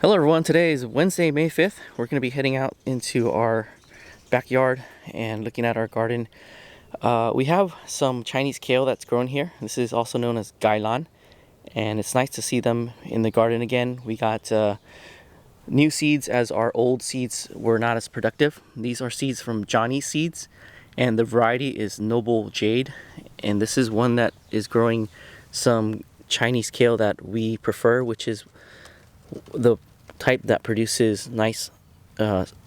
Hello everyone, today is Wednesday, May 5th. We're going to be heading out into our backyard and looking at our garden. We have some Chinese kale that's grown here. This is also known as Gai Lan, and it's nice to see them in the garden again. We got new seeds as our old seeds were not as productive. These are seeds from Johnny Seeds, and the variety is Noble Jade, and this is one that is growing some Chinese kale that we prefer, which is the type that produces nice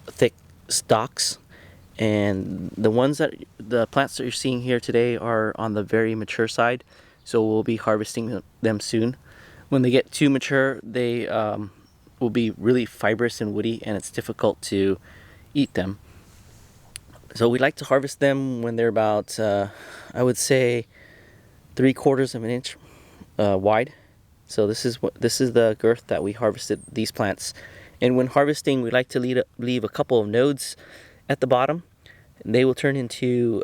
thick stalks. And the plants that you're seeing here today are on the very mature side, so we'll be harvesting them soon. When they get too mature, they will be really fibrous and woody, and it's difficult to eat them. So we like to harvest them when they're about I would say 3/4 of an inch wide. So this is the girth that we harvested these plants. And when harvesting, we like to leave a couple of nodes at the bottom. And they will turn into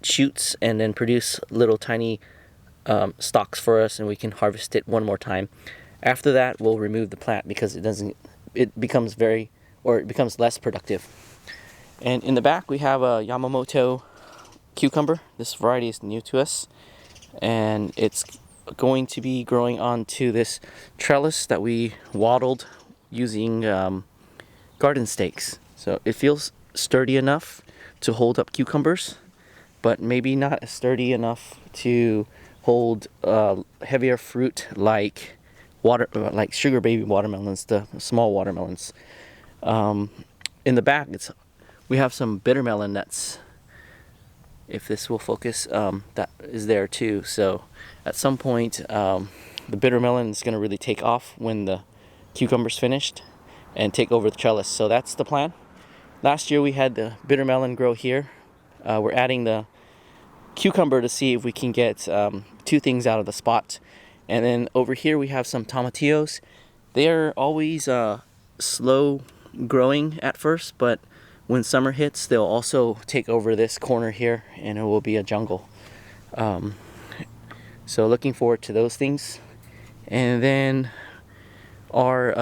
shoots and then produce little tiny stalks for us, and we can harvest it one more time. After that, we'll remove the plant because it becomes less productive. And in the back, we have a Yamamoto cucumber. This variety is new to us, and it's going to be growing onto this trellis that we waddled using garden stakes. So it feels sturdy enough to hold up cucumbers, but maybe not as sturdy enough to hold heavier fruit like sugar baby watermelons, the small watermelons. In the back, we have some bitter melon nuts. If this will focus, that is there too. So at some point, the bitter melon is going to really take off when the cucumber's finished and take over the trellis. So that's the plan. Last year we had the bitter melon grow here. We're adding the cucumber to see if we can get two things out of the spot. And then over here we have some tomatillos. They're always slow growing at first, but when summer hits, they'll also take over this corner here, and it will be a jungle. So looking forward to those things. And then our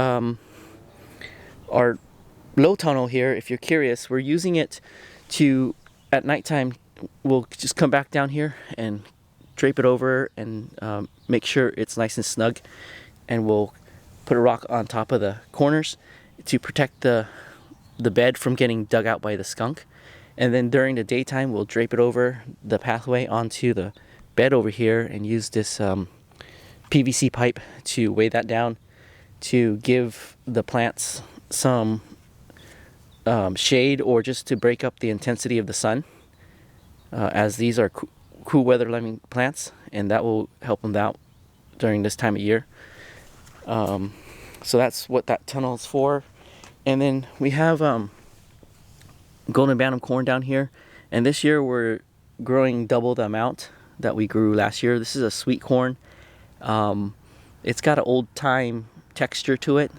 low tunnel here, if you're curious, we're using it to, at nighttime, we'll just come back down here and drape it over and make sure it's nice and snug. And we'll put a rock on top of the corners to protect the bed from getting dug out by the skunk. And then during the daytime, we'll drape it over the pathway onto the bed over here and use this PVC pipe to weigh that down to give the plants some shade, or just to break up the intensity of the sun, as these are cool weather loving plants, and that will help them out during this time of year. So that's what that tunnel is for. And then we have golden bantam corn down here, and this year we're growing double the amount that we grew last year. This is a sweet corn. It's got an old time texture to it.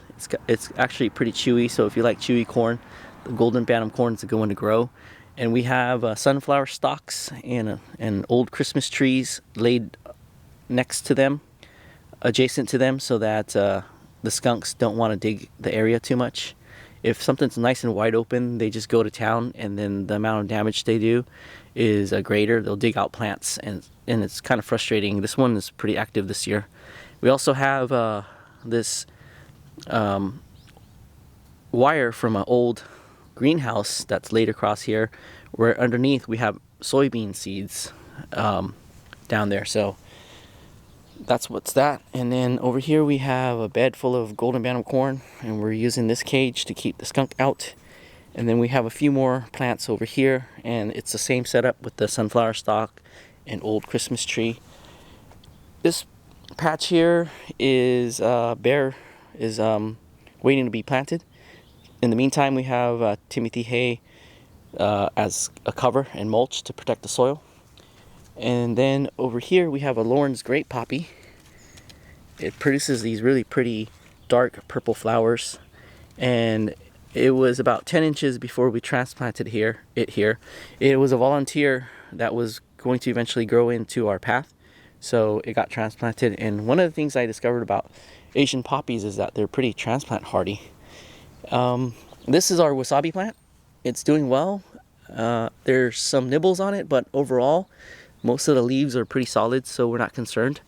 It's actually pretty chewy, so if you like chewy corn, the golden bantam corn is a good one to grow. And we have sunflower stalks and old Christmas trees laid next to them, adjacent to them, so that the skunks don't want to dig the area too much. If something's nice and wide open, they just go to town, and then the amount of damage they do is greater. They'll dig out plants, and it's kind of frustrating. This one is pretty active this year. We also have this wire from an old greenhouse that's laid across here, where underneath we have soybean seeds down there. So that's what's that. And then over here we have a bed full of golden bantam corn, and we're using this cage to keep the skunk out. And then we have a few more plants over here, and it's the same setup with the sunflower stalk and old Christmas tree. This patch here is waiting to be planted. In the meantime, we have Timothy hay as a cover and mulch to protect the soil. And then over here we have a Lawrence grape poppy. It produces these really pretty dark purple flowers, and it was about 10 inches before we transplanted it here. It was a volunteer that was going to eventually grow into our path, so it got transplanted. And one of the things I discovered about Asian poppies is that they're pretty transplant hardy. This is our wasabi plant. It's doing well. There's some nibbles on it, but overall, most of the leaves are pretty solid, so we're not concerned.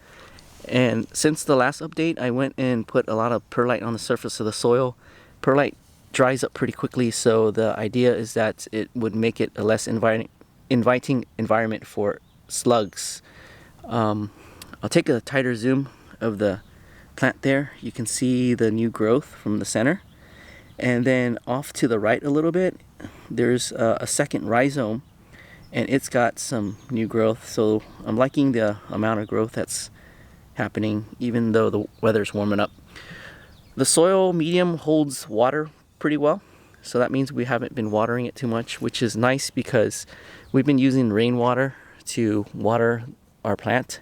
And since the last update, I went and put a lot of perlite on the surface of the soil. Perlite dries up pretty quickly, so the idea is that it would make it a less inviting environment for slugs. I'll take a tighter zoom of the plant there. You can see the new growth from the center. And then off to the right a little bit, there's a second rhizome, and it's got some new growth. So I'm liking the amount of growth that's happening, even though the weather's warming up. The soil medium holds water pretty well, so that means we haven't been watering it too much, which is nice because we've been using rainwater to water our plant.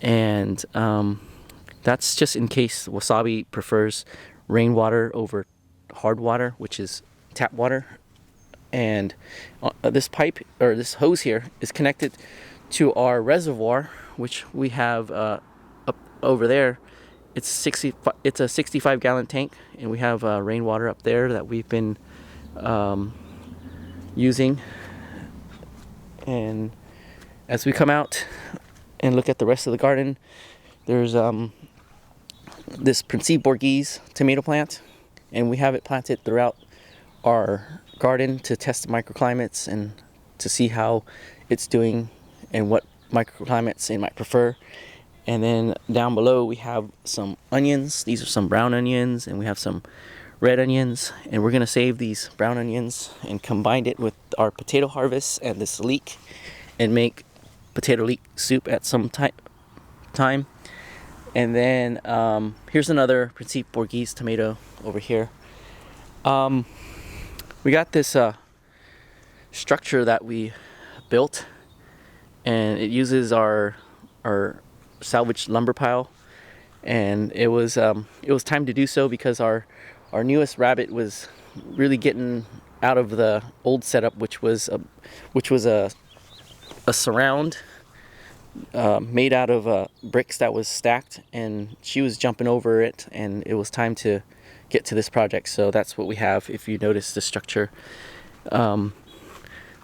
And that's just in case wasabi prefers rainwater over hard water, which is tap water. And this pipe, or this hose here, is connected to our reservoir, which we have up over there. It's a 65 gallon tank, and we have rainwater up there that we've been using. And as we come out and look at the rest of the garden, there's this Principe Borghese tomato plant, and we have it planted throughout our garden to test the microclimates and to see how it's doing and what microclimates it might prefer. And then down below we have some onions. These are some brown onions, and we have some red onions, and we're gonna save these brown onions and combine it with our potato harvest and this leek and make potato leek soup at some time. And then here's another Principe Borghese tomato over here. We got this structure that we built, and it uses our salvage lumber pile, and it was time to do so because our newest rabbit was really getting out of the old setup, which was a surround made out of bricks that was stacked, and she was jumping over it, and it was time to get to this project. So that's what we have, if you notice the structure. So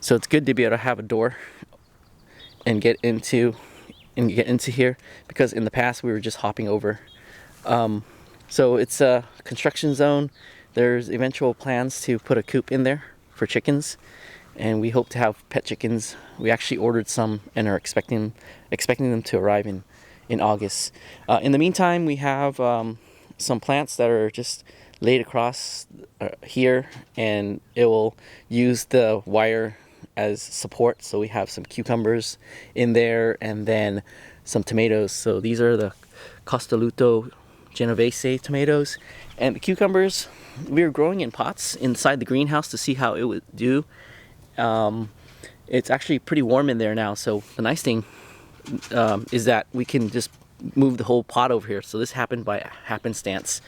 it's good to be able to have a door and get into here, because in the past we were just hopping over. So it's a construction zone. There's eventual plans to put a coop in there for chickens, and we hope to have pet chickens. We actually ordered some and are expecting them to arrive in August. In the meantime, we have some plants that are just laid across here, and it will use the wire as support. So we have some cucumbers in there, and then some tomatoes. So these are the Costoluto Genovese tomatoes, and the cucumbers we are growing in pots inside the greenhouse to see how it would do. It's actually pretty warm in there now, so the nice thing is that we can just move the whole pot over here. So this happened by happenstance,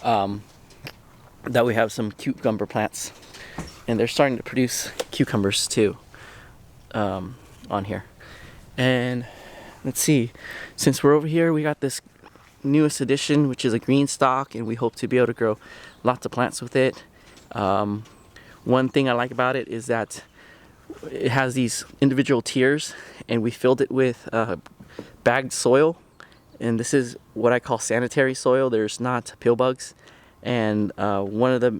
that we have some cucumber plants, and they're starting to produce cucumbers too on here. And let's see, since we're over here, we got this newest addition, which is a green stalk, and we hope to be able to grow lots of plants with it. One thing I like about it is that it has these individual tiers, and we filled it with bagged soil, and this is what I call sanitary soil. There's not pill bugs, and one of the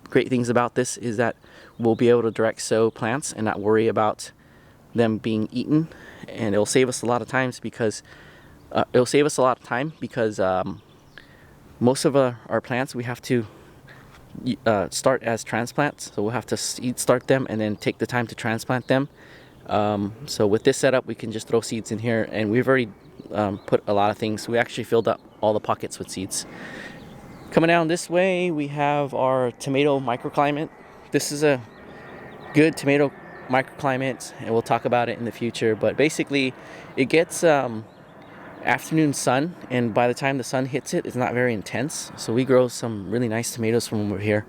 great things about this is that we'll be able to direct sow plants and not worry about them being eaten, and it'll save us a lot of time because most of our plants we have to start as transplants, so we'll have to seed start them and then take the time to transplant them. So with this setup, we can just throw seeds in here, and we've already put a lot of things. We actually filled up all the pockets with seeds. Coming down this way, we have our tomato microclimate. This is a good tomato microclimate, and we'll talk about it in the future. But basically, it gets afternoon sun, and by the time the sun hits it, it's not very intense. So we grow some really nice tomatoes from over here.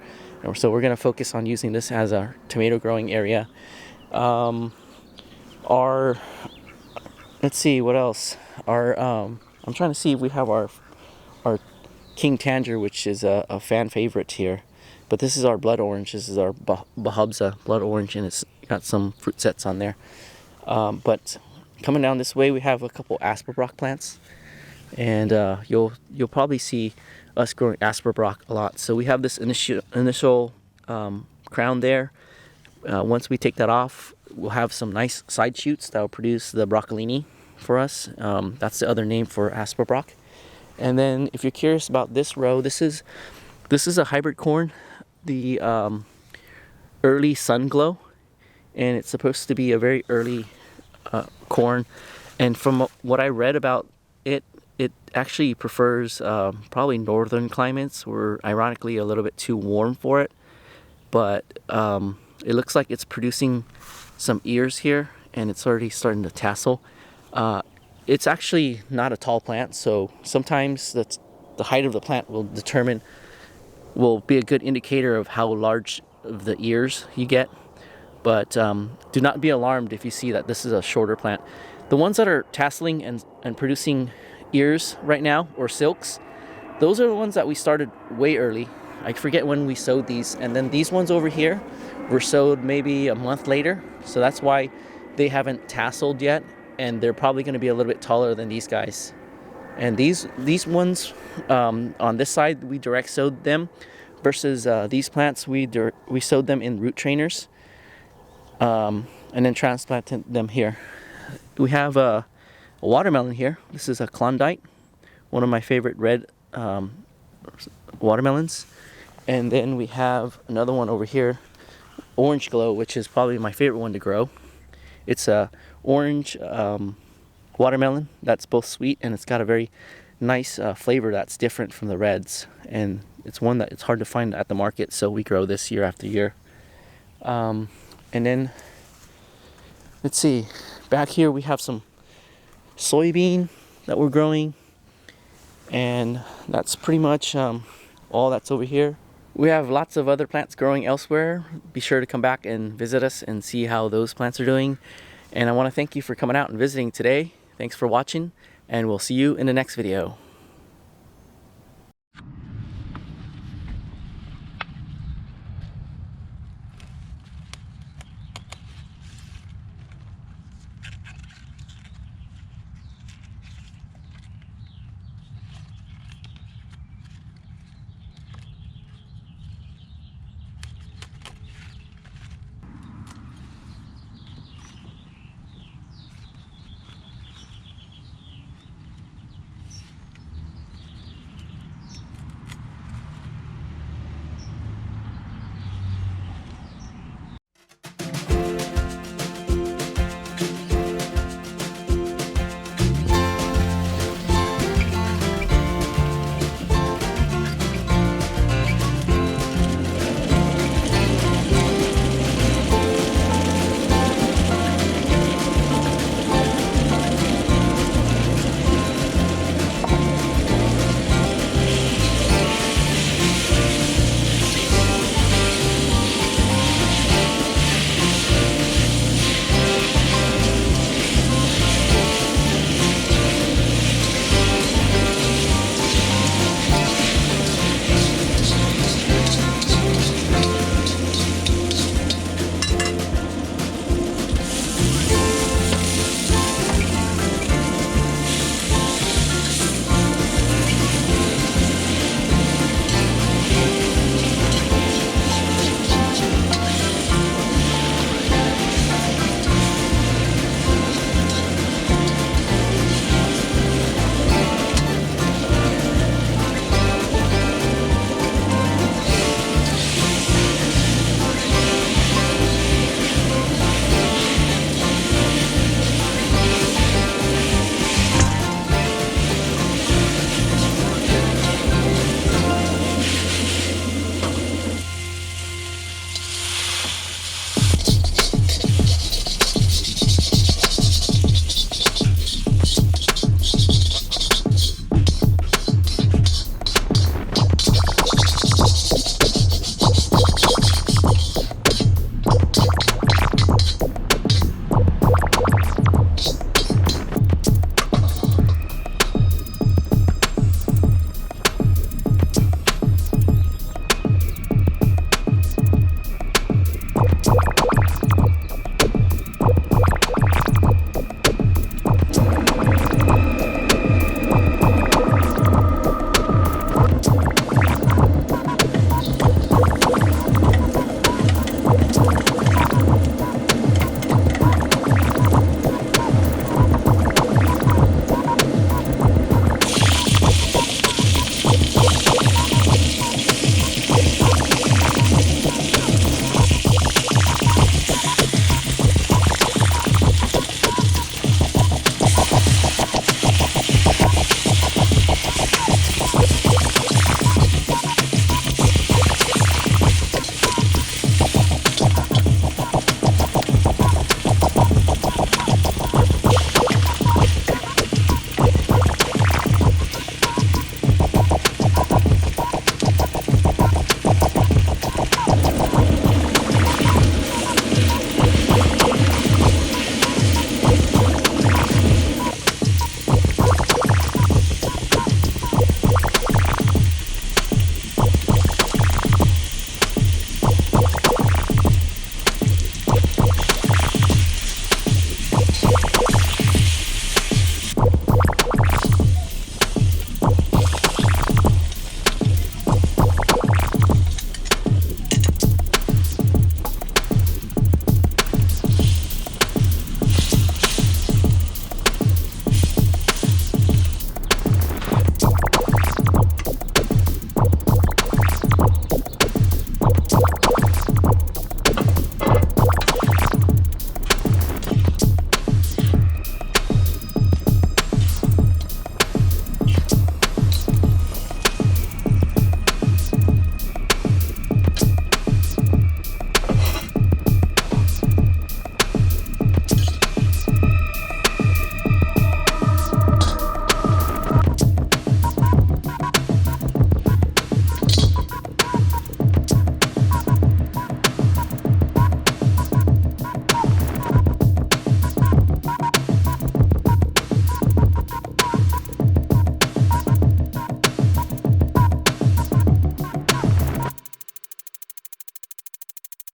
So we're going to focus on using this as our tomato growing area. Let's see what else. I'm trying to see if we have our King Tanger, which is a fan favorite here. But this is our blood orange. This is our Bahabza blood orange, and it's got some fruit sets on there. But coming down this way, we have a couple asperbrock plants, and you'll probably see us growing asperbrock a lot. So we have this initial crown there. Once we take that off, we'll have some nice side shoots that will produce the broccolini for us. That's the other name for asperbrock. And then if you're curious about this row, this is a hybrid corn, the early sun glow, and it's supposed to be a very early corn. And from what I read about it, it actually prefers probably northern climates. We're ironically a little bit too warm for it, but it looks like it's producing some ears here, and it's already starting to tassel. It's actually not a tall plant, so sometimes the height of the plant will be a good indicator of how large of the ears you get. But do not be alarmed if you see that this is a shorter plant. The ones that are tasseling and producing ears right now, or silks, those are the ones that we started way early. I forget when we sowed these, and then these ones over here were sowed maybe a month later, so that's why they haven't tasseled yet, and they're probably going to be a little bit taller than these guys. And these ones on this side, we direct sowed them, versus these plants we sowed them in root trainers, and then transplanted them here. We have a watermelon here. This is a Klondike, one of my favorite red watermelons. And then we have another one over here, Orange Glow, which is probably my favorite one to grow. It's a orange watermelon that's both sweet, and it's got a very nice flavor that's different from the reds. And it's one that it's hard to find at the market, so we grow this year after year. And then, let's see, back here we have some soybean that we're growing, and that's pretty much all that's over here. We have lots of other plants growing elsewhere. Be sure to come back and visit us and see how those plants are doing. And I want to thank you for coming out and visiting today. Thanks for watching, and we'll see you in the next video.